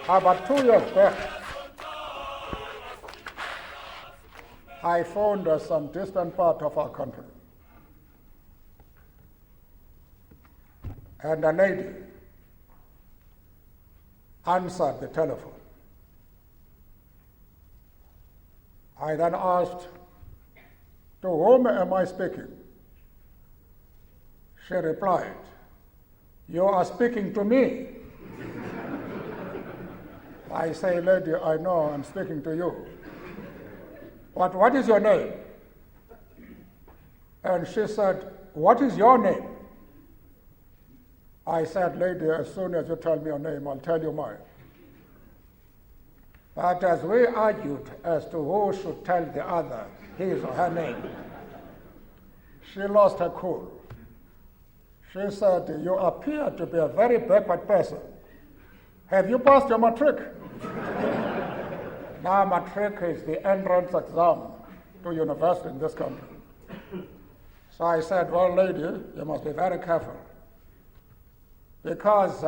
About 2 years back, I phoned some distant part of our country. And a lady answered the telephone. I then asked, "To whom am I speaking?" She replied, "You are speaking to me." I say, "Lady, I know I'm speaking to you. But what is your name?" And she said, "What is your name?" I said, "Lady, as soon as you tell me your name, I'll tell you mine." But as we argued as to who should tell the other his or her name, she lost her cool. She said, "You appear to be a very backward person. Have you passed your matric?" Now, matric is the entrance exam to university in this country. So I said, "Well, lady, you must be very careful. Because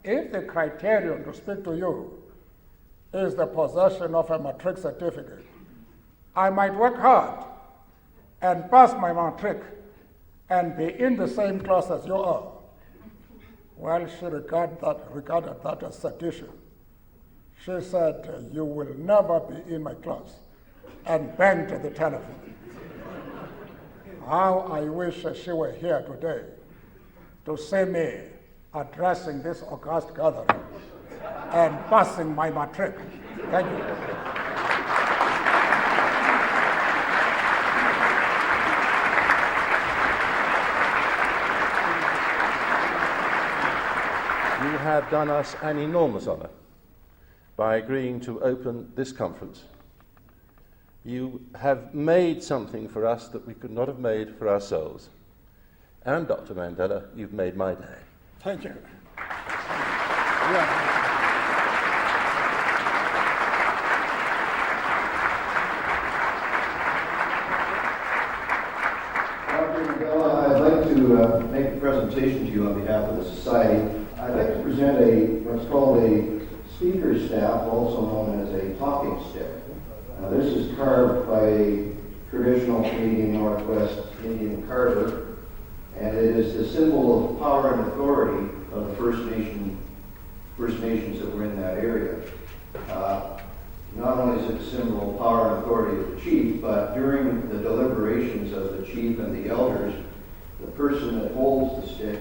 if the criterion to speak to you is the possession of a matric certificate, I might work hard and pass my matric and be in the same class as you are." Well, she regarded that as sedition. She said, "You will never be in my class," and banged the telephone. How I wish she were here today to see me addressing this august gathering and passing my matric. Thank you. You have done us an enormous honour by agreeing to open this conference. You have made something for us that we could not have made for ourselves. And Dr. Mandela, you've made my day. Thank you. Dr. Mandela, I'd like to make a presentation to you on behalf of the Society. I'd like to present what's called a speaker staff, also known as a talking stick. This is carved by a traditional Canadian Northwest Indian carver, and it is the symbol of power and authority of the First Nations that were in that area. Not only is it a symbol of power and authority of the chief, but during the deliberations of the chief and the elders, the person that holds the stick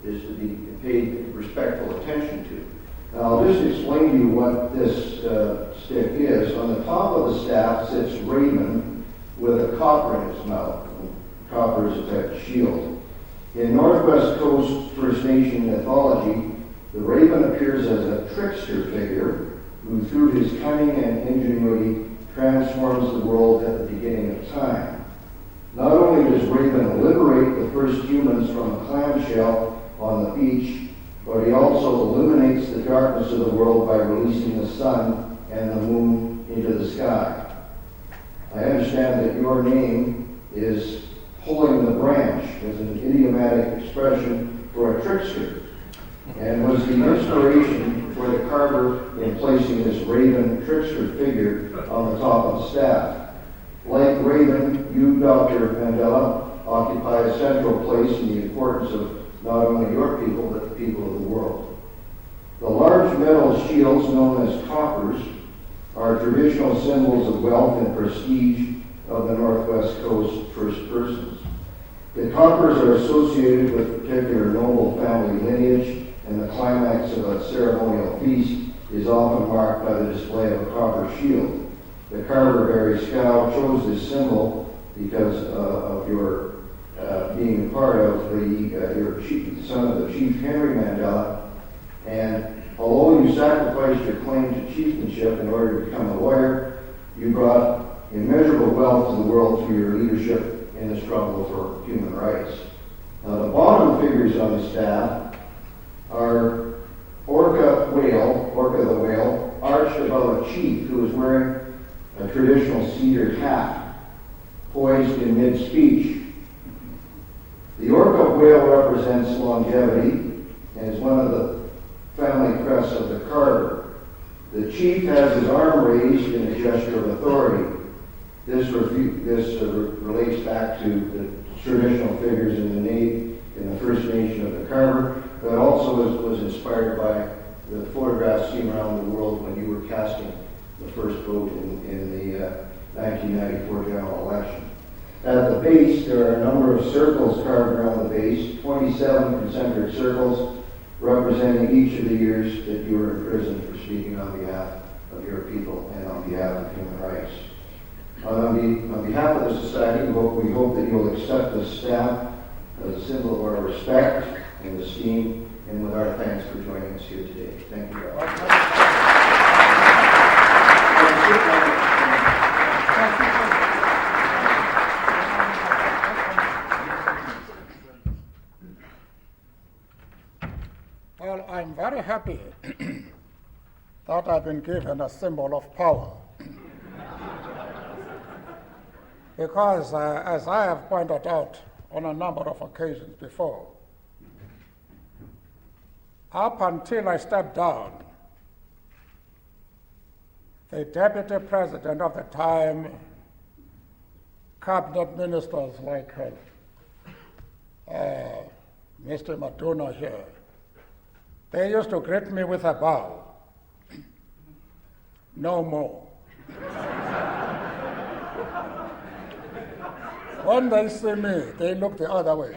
is to be paid respectful attention to. Now, I'll just explain to you what this stick is. On the top of the staff sits Raven with a copper in his mouth. Copper is a type of shield. In Northwest Coast First Nation mythology, the Raven appears as a trickster figure who, through his cunning and ingenuity, transforms the world at the beginning of time. Not only does Raven liberate the first humans from a clamshell on the beach, but he also illuminates the darkness of the world by releasing the sun and the moon into the sky. I understand that your name is pulling the branch as an idiomatic expression for a trickster, and was the inspiration for the carver in placing this Raven trickster figure on the top of the staff. Like Raven, you, Dr. Mandela, occupy a central place in the importance of not only your people, but the people of the world. The large metal shields, known as coppers, are traditional symbols of wealth and prestige of the Northwest Coast First Persons. The coppers are associated with particular noble family lineage, and the climax of a ceremonial feast is often marked by the display of a copper shield. The carver Barry Scow chose this symbol because of your being part of your chief, son of the Chief Henry Mandela, and although you sacrificed your claim to chieftainship in order to become a lawyer, you brought immeasurable wealth to the world through your leadership in the struggle for human rights. Now, the bottom figures on the staff are Orca the whale, arched above a chief who is wearing a traditional cedar hat, poised in mid-speech. The Orca whale represents longevity and is one of the family crests of the carver. chief has his arm raised in a gesture of authority. This relates back to the traditional figures in the First Nation of the Carver, but also was inspired by the photographs seen around the world when you were casting the first vote in the 1994 general election. At the base, there are a number of circles carved around the base, 27 concentric circles representing each of the years that you were in prison for speaking on behalf of your people and on behalf of human rights. On behalf of the Society, we hope that you'll accept this staff as a symbol of our respect and esteem, and with our thanks for joining us here today. Thank you very much. Well, I'm very happy that I've been given a symbol of power. Because, as I have pointed out on a number of occasions before, up until I stepped down, the deputy president of the time, cabinet ministers like Mr. Maduna here, they used to greet me with a bow. No more. When they see me, they look the other way.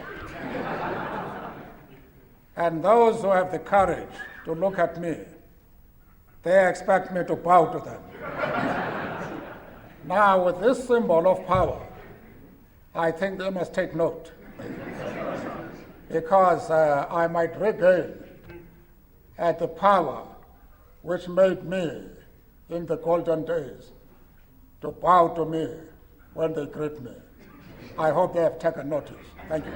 And those who have the courage to look at me, they expect me to bow to them. Now, with this symbol of power, I think they must take note. Because I might regain the power which made me, in the golden days, to bow to me when they greet me. I hope they have taken notice. Thank you.